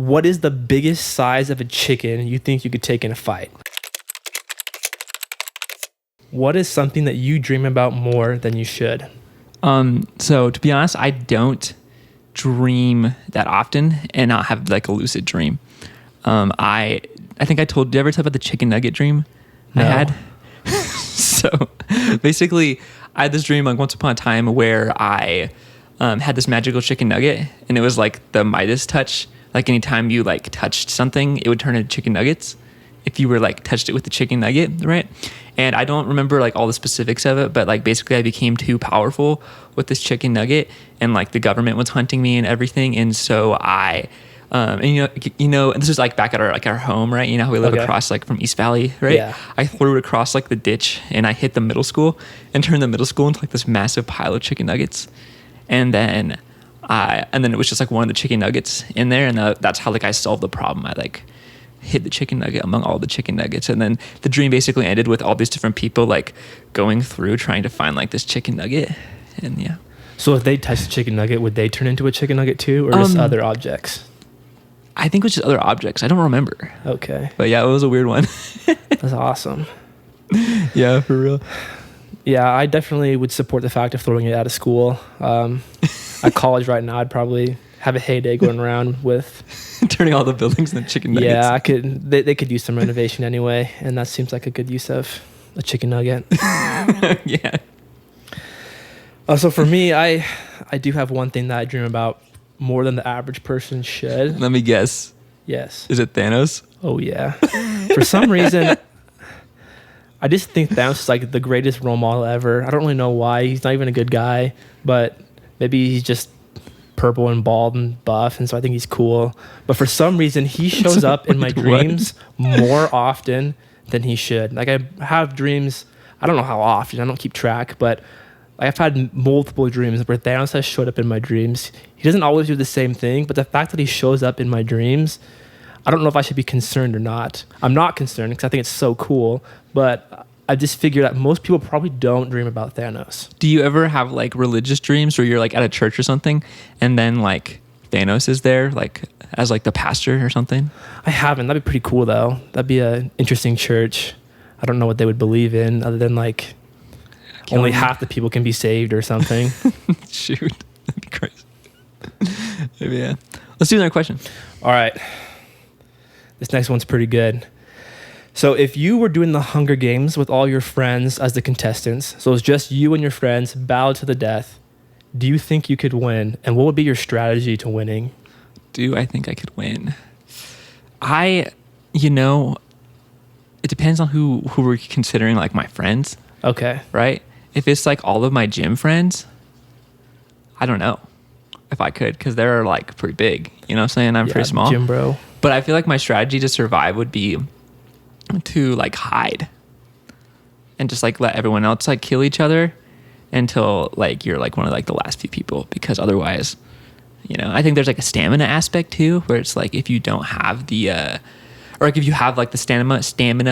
What is the biggest size of a chicken you think you could take in a fight? What is something that you dream about more than you should? So to be honest, I don't dream that often, and I'll have like a lucid dream. I think I told, did I ever tell about the chicken nugget dream I had? So basically I had this dream like once upon a time where I had this magical chicken nugget, and it was like the Midas touch. Like anytime you like touched something, it would turn into chicken nuggets if you were like touched it with the chicken nugget, right? And I don't remember like all the specifics of it, but like basically I became too powerful with this chicken nugget, and like the government was hunting me and everything. And so I, and and this was like back at our home, right? You know how we live across like from East Valley, right? Yeah. I threw it across like the ditch, and I hit the middle school and turned the middle school into like this massive pile of chicken nuggets. And then it was just like one of the chicken nuggets in there, and that's how like I solved the problem. I like hid the chicken nugget among all the chicken nuggets, and then the dream basically ended with all these different people like going through trying to find like this chicken nugget, and yeah. So if they touched the chicken nugget, would they turn into a chicken nugget too, or just other objects? I think it was just other objects. I don't remember. Okay. But yeah, it was a weird one. That's awesome. Yeah, for real. Yeah, I definitely would support the fact of throwing it out of school. At college right now, I'd probably have a heyday going around with turning all the buildings into chicken nuggets. Yeah, they could use some renovation anyway, and that seems like a good use of a chicken nugget. Yeah. So for me, I do have one thing that I dream about more than the average person should. Let me guess. Yes. Is it Thanos? Oh yeah. For some reason, I just think Thanos is like the greatest role model ever. I don't really know why. He's not even a good guy, but maybe he's just purple and bald and buff, and so I think he's cool. But for some reason, he shows up in my dreams more often than he should. Like I have dreams, I don't know how often, I don't keep track, but I've had multiple dreams where Thanos has showed up in my dreams. He doesn't always do the same thing, but the fact that he shows up in my dreams, I don't know if I should be concerned or not. I'm not concerned because I think it's so cool, but I just figured that most people probably don't dream about Thanos. Do you ever have like religious dreams where you're like at a church or something, and then like Thanos is there like as like the pastor or something? I haven't. That'd be pretty cool though. That'd be an interesting church. I don't know what they would believe in other than like only half the people can be saved or something. Shoot, that'd be crazy. Maybe, yeah. Let's do another question. All right. This next one's pretty good. So if you were doing the Hunger Games with all your friends as the contestants, so it's just you and your friends battled to the death, do you think you could win? And what would be your strategy to winning? Do I think I could win? It depends on who we're considering like my friends. Okay. Right? If it's like all of my gym friends, I don't know if I could, because they're like pretty big. You know what I'm saying? I'm pretty small. Gym bro. But I feel like my strategy to survive would be to like hide and just like let everyone else like kill each other until like you're like one of like the last few people, because otherwise, I think there's like a stamina aspect too, where it's like if you don't have the or like if you have like the stamina,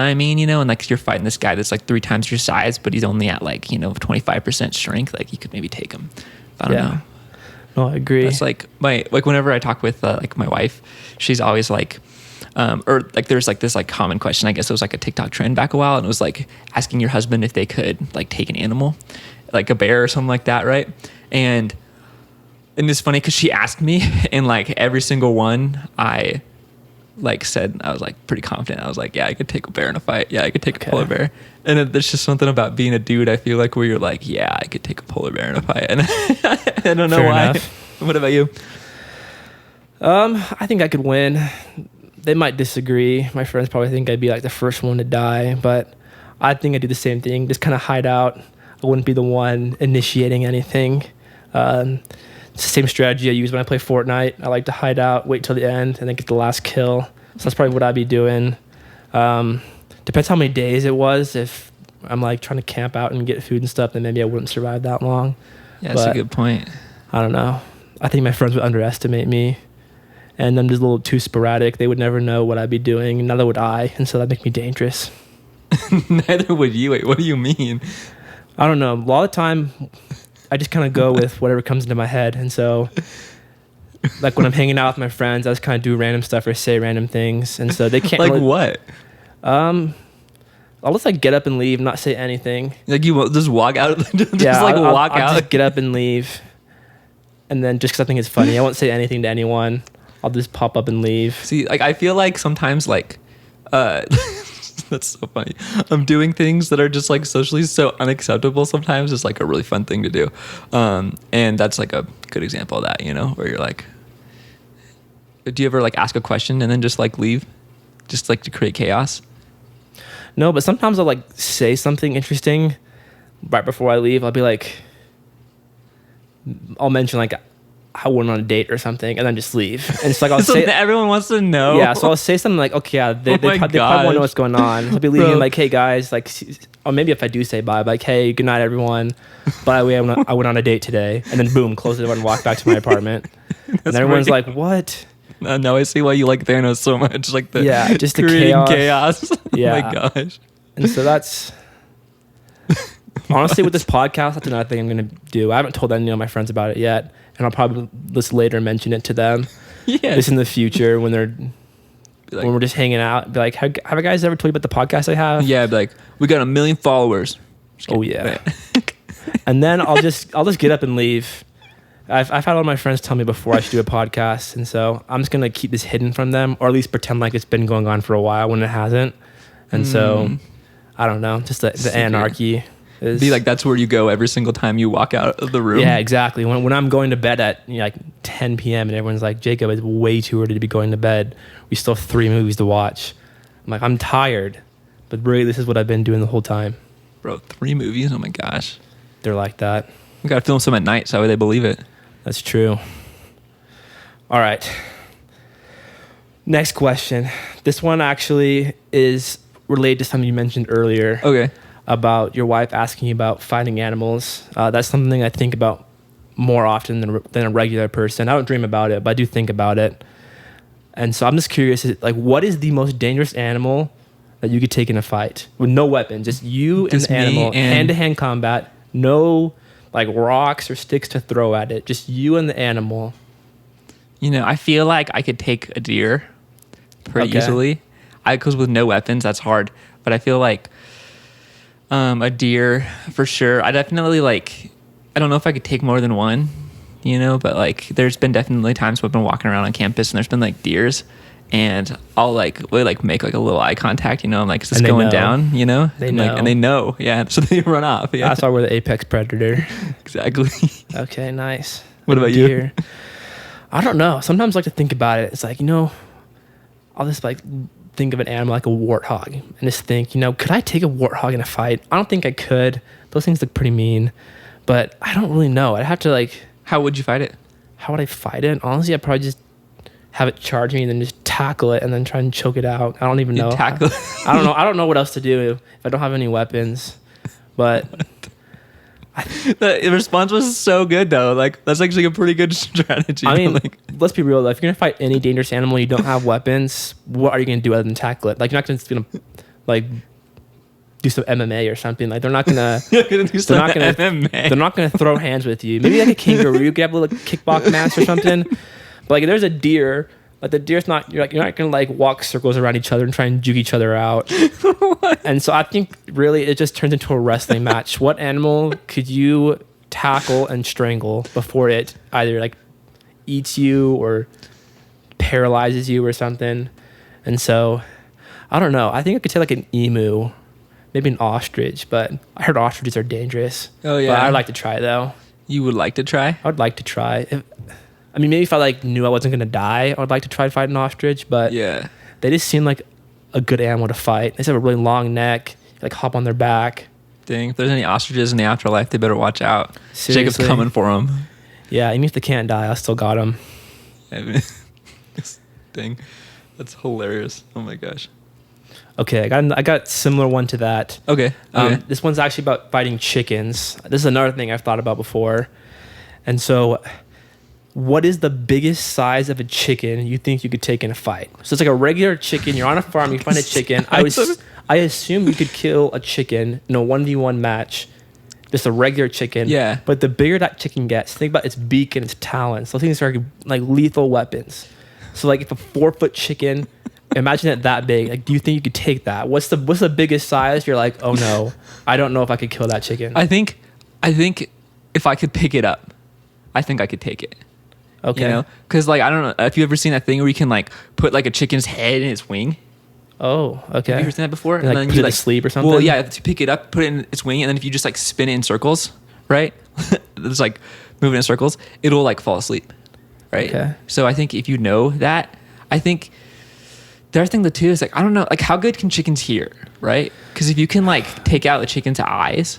and like you're fighting this guy that's like 3 times your size, but he's only at like 25% strength, like you could maybe take him. I don't know. No, I agree. That's like whenever I talk with like my wife, she's always like, or like there's like this like common question. I guess it was like a TikTok trend back a while, and it was like asking your husband if they could like take an animal, like a bear or something like that, right? And it's funny because she asked me, and like every single one I like said, I was like pretty confident. I was like, yeah, I could take a bear in a fight. Yeah, I could take a polar bear. And there's just something about being a dude, I feel like, where you're like, yeah, I could take a polar bear in a fight. And I don't know why. What about you? I think I could win. They might disagree. My friends probably think I'd be like the first one to die, but I think I'd do the same thing. Just kind of hide out. I wouldn't be the one initiating anything. It's the same strategy I use when I play Fortnite. I like to hide out, wait till the end, and then get the last kill. So that's probably what I'd be doing. Depends how many days it was. If I'm like trying to camp out and get food and stuff, then maybe I wouldn't survive that long. Yeah, that's a good point. I don't know. I think my friends would underestimate me, and I'm just a little too sporadic. They would never know what I'd be doing, and neither would I, and so that'd make me dangerous. Neither would you. Wait, what do you mean? I don't know. A lot of the time, I just kind of go with whatever comes into my head, and so like when I'm hanging out with my friends, I just kind of do random stuff or say random things, and so they can't. Like really, what? I'll just like get up and leave, not say anything. Like you will just walk out, just Yeah, like I'll walk out. just get up and leave, and then just because I think it's funny, I won't say anything to anyone. I'll just pop up and leave. See, like I feel like sometimes like that's so funny. I'm doing things that are just like socially so unacceptable sometimes. It's like a really fun thing to do. And that's like a good example of that, you know, where you're like, do you ever like ask a question and then just like leave? Just like to create chaos? No, but sometimes I'll like say something interesting right before I leave. I'll be like, I'll mention like I went on a date or something, and then just leave. And it's like I'll So say, everyone wants to know. yeah. So I'll say something like, okay, yeah, they probably want to know what's going on. I'll be leaving Bro. like, hey guys, like, or maybe if I do say bye, like, hey, good night, everyone. By the way, I went on a date today, and then boom, close the door and walk back to my apartment. And everyone's right. like, what? Now I see why you like Thanos so much. Like the Just the creating chaos. Oh Yeah. my gosh. And so that's honestly with this podcast, that's another thing I'm gonna do. I haven't told any of my friends about it yet, and I'll probably just later mention it to them. Yeah. Just in the future when they're Like- when we're just hanging out. Be like, have I guys ever told you about the podcast I have? Yeah, be like, we got 1 million followers. Just Oh kidding. yeah. And then I'll just get up and leave. I've had all my friends tell me before I should do a podcast, and so I'm just gonna keep this hidden from them, or at least pretend like it's been going on for a while when it hasn't. And so I don't know, just the Secret. anarchy is Be like, that's where you go every single time you walk out of the room. yeah, exactly. When I'm going to bed at like 10 p.m. and everyone's like, Jacob, it's way too early to be going to bed. We still have 3 movies to watch. I'm like, I'm tired, but really this is what I've been doing the whole time. Bro, 3 movies? Oh my gosh. They're like that. We gotta film some at night so that way they believe it. That's true. All right. Next question. This one actually is related to something you mentioned earlier Okay. about your wife asking you about fighting animals. That's something I think about more often than a regular person. I don't dream about it, but I do think about it. And so I'm just curious, like, what is the most dangerous animal that you could take in a fight with no weapon? Just you Just and the me animal, and- hand-to-hand combat, no like rocks or sticks to throw at it. Just you and the animal. You know, I feel like I could take a deer pretty Okay. easily. Because with no weapons, that's hard. But I feel like a deer for sure. I definitely like. I don't know if I could take more than one, you know. But like, there's been definitely times where I've been walking around on campus and there's been like deers, and I'll like really like make like a little eye contact, you know. I'm like, is this And they going know. down? You know. They I'm like- know. and they know. Yeah. So they run off. Yeah. That's why we're the apex predator. Exactly. Okay, nice. What about you? Deer. I don't know. Sometimes I like to think about it. It's like, you know, I'll just like think of an animal like a warthog and just think, you know, could I take a warthog in a fight? I don't think I could. Those things look pretty mean, but I don't really know. I'd have to like, How would you fight it? how would I fight it? Honestly, I'd probably just have it charge me and then just tackle it and then try and choke it out. I don't even You know. tackle. I don't know. I don't know what else to do if I don't have any weapons, but The response was so good though. Like that's actually a pretty good strategy. I mean, like, let's be real though. If you're gonna fight any dangerous animal, you don't have weapons. What are you gonna do other than tackle it? Like you're not just gonna like do some MMA or something. Like they're not gonna you're gonna do some not gonna- MMA. they're not gonna throw hands with you. Maybe like a kangaroo, you could have a little kickbox match or something. But like if there's a deer, like the deer's not you're not gonna like walk circles around each other and try and juke each other out. And so I think really it just turns into a wrestling match. What animal could you tackle and strangle before it either like eats you or paralyzes you or something? And so I don't know. I think I could take like an emu, maybe an ostrich, but I heard ostriches are dangerous. Oh, yeah. But I'd like to try though. You would like to try? I would like to try. Maybe if I like knew I wasn't gonna die, I would like to try to fight an ostrich. But Yeah. they just seem like a good animal to fight. They just have a really long neck. You, like hop on their back. Dang, if there's any ostriches in the afterlife, they better watch out. Jacob's Seriously. coming for them. Yeah, even if they can't die, I still got them. Dang, that's hilarious. Oh my gosh. Okay, I got similar one to that. Okay. Okay. This one's actually about fighting chickens. This is another thing I've thought about before. And so, what is the biggest size of a chicken you think you could take in a fight? So it's like a regular chicken. You're on a farm. You find a chicken. I assume you could kill a chicken in a 1v1 match. just a regular chicken. Yeah. But the bigger that chicken gets, think about its beak and its talons. Those things are like lethal weapons. So like if a 4-foot chicken, imagine it that big. Like, do you think you could take that? What's the biggest size? You're like, oh no, I don't know if I could kill that chicken. I think if I could pick it up, I think I could take it. Okay. You know, because like I don't know if you ever seen that thing where you can like put like a chicken's head in its wing. Oh, okay. Have you ever seen that before? And, like, put it to sleep or something? Well, yeah, to pick it up, put it in its wing, and then if you just like spin it in circles, right? It's like moving in circles, it'll like fall asleep, right? Okay. So I think if you know that, I think the other thing though too is like I don't know, like how good can chickens hear, right? Because if you can like take out the chicken's eyes,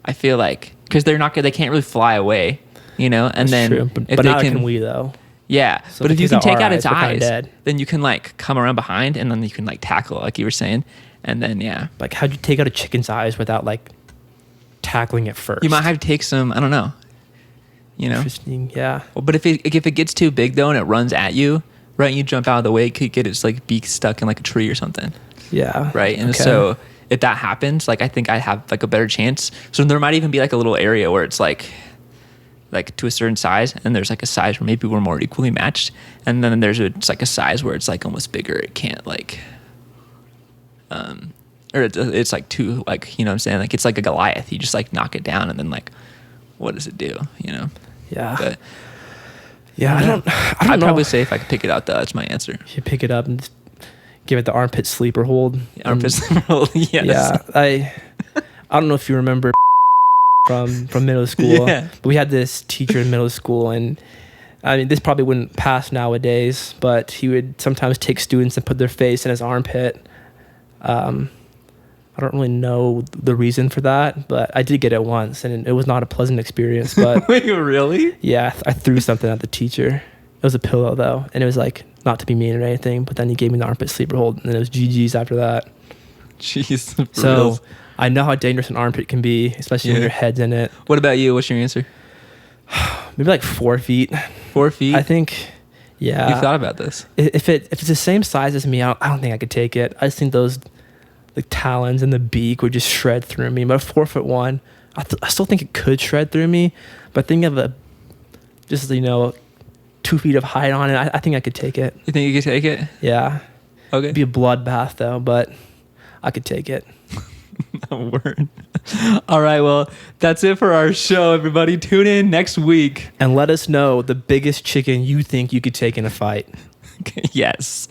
I feel like because they're not good, they can't really fly away, you know. And That's then true. if But they neither can we though. Yeah, So but if you can because take our out its eyes, we're kinda eyes, dead. then you can like come around behind, and then you can like tackle, like you were saying, and then yeah, Like, how'd you take out a chicken's eyes without like tackling it first? you might have to take some. I don't know, you know. Interesting. Yeah. Well, but if it gets too big though, and it runs at you, right, and you jump out of the way, it could get its like beak stuck in like a tree or something, Yeah. right? And Okay. so if that happens, like I think I have like a better chance. So there might even be like a little area where it's like to a certain size, and there's like a size where maybe we're more equally matched, and then it's like a size where it's like almost bigger. It can't like, or it's like too like, you know what I'm saying, like it's like a Goliath. You just like knock it down, and then like, what does it do? You know? Yeah. But Yeah. I don't I'd know. probably say if I could pick it out, though, that's my answer. You pick it up and just give it the armpit sleeper hold. Armpit roll, yes. Yeah. I don't know if you remember from middle school. Yeah. But we had this teacher in middle school, and I mean, this probably wouldn't pass nowadays, but he would sometimes take students and put their face in his armpit. I don't really know the reason for that, but I did get it once, and it was not a pleasant experience. But Wait, really? yeah, I threw something at the teacher. It was a pillow though, and it was like not to be mean or anything, but then he gave me the armpit sleeper hold, and then it was GG's after that. Jeez. for So reals. I know how dangerous an armpit can be, especially when Yeah. your head's in it. What about you? What's your answer? Maybe like 4 feet. 4 feet? I think. Yeah. You've thought about this. If it's the same size as me, I don't think I could take it. I just think those like talons and the beak would just shred through me. But a 4-foot one, I still think it could shred through me. But think of just 2 feet of height on it. I think I could take it. You think you could take it? Yeah, Okay. it'd be a bloodbath though, but I could take it. Word. All right. Well, that's it for our show, everybody. Tune in next week. And let us know the biggest chicken you think you could take in a fight. Yes.